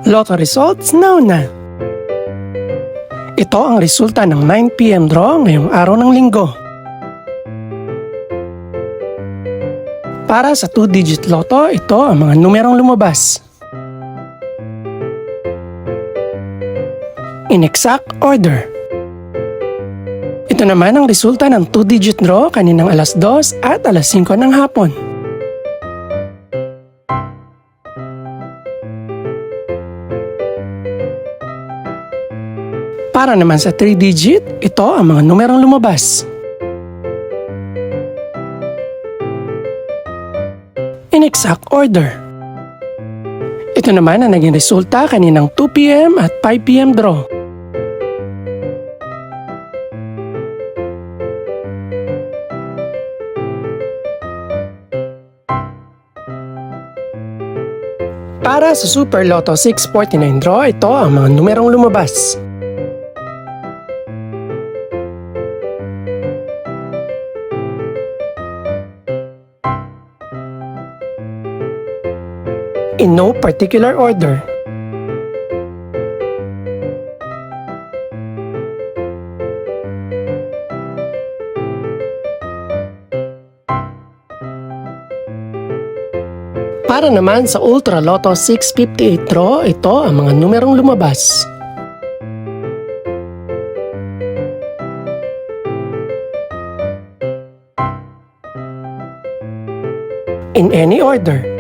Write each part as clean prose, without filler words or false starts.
Lotto results now na. Ito ang resulta ng 9 PM draw ngayong araw ng linggo. Para sa 2-digit lotto, ito ang mga numerong lumabas. In exact order. Ito naman ang resulta ng 2-digit draw kaninang alas 2 at alas 5 ng hapon. Para naman sa 3-digit, ito ang mga numerong lumabas. In exact order. Ito naman ang naging resulta kaninang 2 PM at 5 PM draw. Para sa Super Lotto 649 draw, ito ang mga numerong lumabas. In no particular order. Para naman sa Ultra Lotto 658 draw, ito ang mga numerong lumabas. In any order.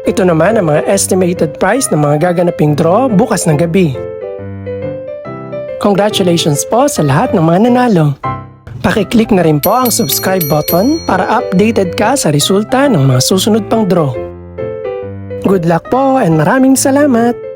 Ito naman ang mga estimated price ng mga gaganaping draw bukas ng gabi. Congratulations po sa lahat ng mga nanalo. Pakiclick na rin po ang subscribe button para updated ka sa resulta ng mga susunod pang draw. Good luck po and maraming salamat!